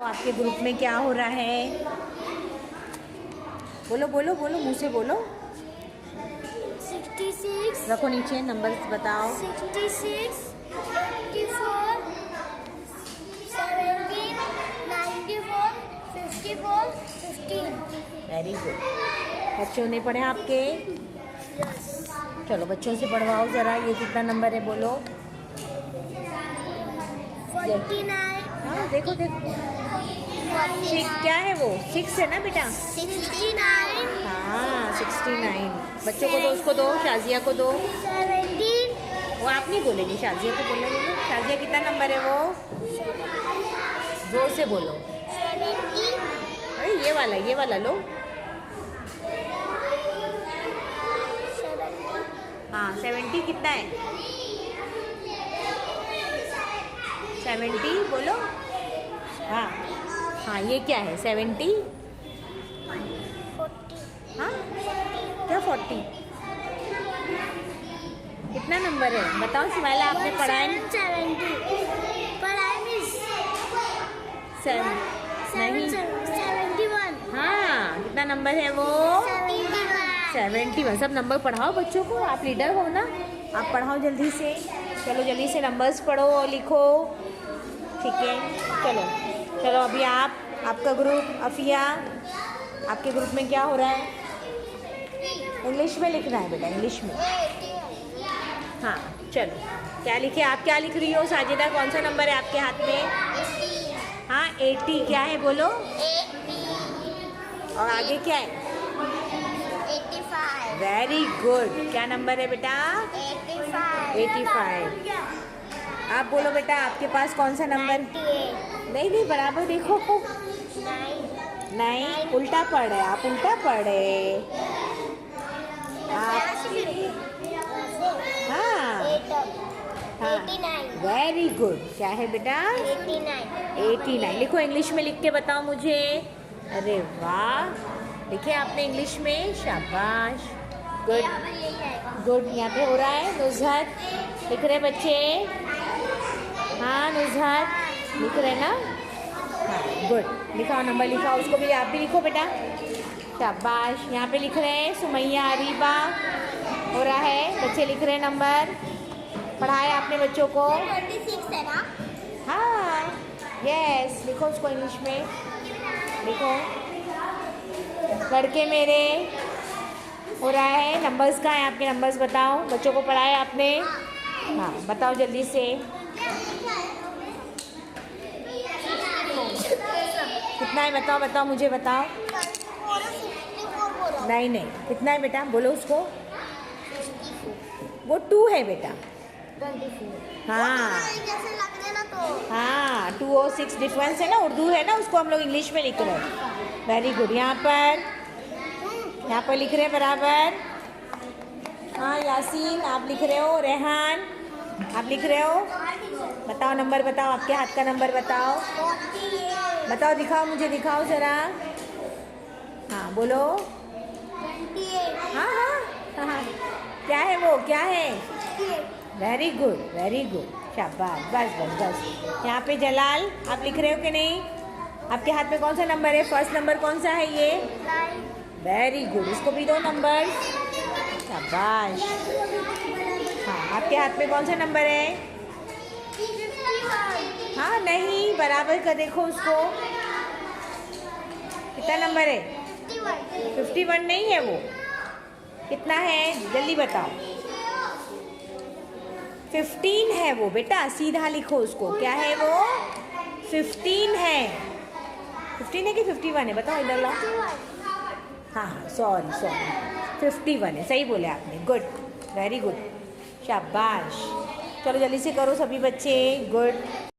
आपके ग्रुप में क्या हो रहा है? बोलो बोलो बोलो, मुंह से बोलो। 66 रखो नीचे, नंबर्स बताओ। 66 84 17 94 54 15। Very good. बच्चों ने पढ़े आपके? चलो बच्चों से पढ़वाओ ज़रा, ये कितना नंबर है बोलो। 49 हाँ देखो देखो, क्या है वो? 6 है ना बेटा? 69 हाँ 69। बच्चों को दो, उसको दो, शाजिया को दो। 17 वो आप नहीं बोलेंगे, शाजिया को बोलने बोलो। शाजिया कितना नंबर है वो? जोर से बोलो। 70 अरे ये वाला लो। हाँ 70 कितना है? 70 बोलो। हाँ हाँ, ये क्या है? 70। 40 हाँ क्या 40? कितना नंबर है बताओ सिमाइला, आपने पढ़ा है? 70 पढ़ाई मिस नहीं। 71 हाँ कितना नंबर है वो? 71। सब नंबर पढ़ाओ बच्चों को, आप लीडर हो ना, आप पढ़ाओ जल्दी से। चलो जल्दी से नंबर्स पढ़ो और लिखो, ठीक है? चलो चलो अभी आपका ग्रुप, अफिया, आपके ग्रुप में क्या हो रहा है? इंग्लिश में लिखना है बेटा, इंग्लिश में। हाँ चलो, क्या लिखे? आप क्या लिख रही हो साजिदा? कौन सा नंबर है आपके हाथ में? हाँ 80। क्या है बोलो? और आगे क्या है? 85 वेरी गुड। क्या नंबर है बेटा? 85। आप बोलो बेटा, आपके पास कौन सा नंबर? 98 नहीं बराबर देखो। 9 नहीं, उल्टा पढ़ रहे आप, उल्टा पढ़ रहे आप। हाँ हाँ 89 वेरी गुड। क्या है बेटा? 89। लिखो, इंग्लिश में लिख के बताओ मुझे। अरे वाह, लिखे आपने इंग्लिश में, शाबाश, गुड गुड। यहाँ पे हो रहा है नुज़हत, लिख रहे बच्चे? हाँ नुज़हत लिख रहे ना? हाँ गुड। लिखाओ, नंबर लिखाओ, उसको भी आप भी लिखो बेटा, शाबाश। यहाँ पे लिख रहे हैं सुमैया, अरीबा, हो रहा है, बच्चे लिख रहे हैं नंबर। पढ़ाया आपने बच्चों को? 26 है ना? हाँ यस, लिखो उसको इंग्लिश में, लिखो। लड़के मेरे, हो रहा है, नंबर्स का है आपके? नंबर्स बताओ, बच्चों को पढ़ाया आपने? हाँ बताओ जल्दी से। कितना है बताओ, बताओ मुझे बताओ। नहीं, कितना है बेटा? बोलो उसको। वो 2 है बेटा। 24 हाँ जैसे लग रहे ना तो हाँ 2 और 6 डिफरेंस है ना, उर्दू है ना, उसको हम लोग इंग्लिश में लिख रहे हैं। Very good. यहाँ पर लिख रहे हैं बराबर। हाँ यासीन आप लिख रहे हो, रेहान आप लिख रहे हो। बताओ नंबर बताओ, आपके हाथ का नंबर बताओ, बताओ, दिखाओ मुझे, दिखाओ ज़रा। हाँ बोलो। 28 हाँ हाँ हाँ हाँ, क्या है वो? क्या है? वेरी गुड, वेरी गुड, शाबाश। बस बस बस। यहाँ पे जलाल आप लिख रहे हो कि नहीं? आपके हाथ में कौन सा नंबर है? फर्स्ट नंबर कौन सा है ये? वेरी गुड, इसको भी 2 नंबर, शाबाश। हाँ आपके हाथ में कौन सा नंबर है? हाँ नहीं, बराबर का देखो उसको, कितना नंबर है? 51 नहीं है वो, कितना है जल्दी बताओ? 15 है वो बेटा, सीधा लिखो उसको। क्या है वो? 15 है। 15 है कि 51 है? बताओ इधर लाओ। हाँ हाँ सॉरी 51 है, सही बोले आपने, गुड, वेरी गुड, शाबाश। चलो जल्दी से करो सभी बच्चे, गुड।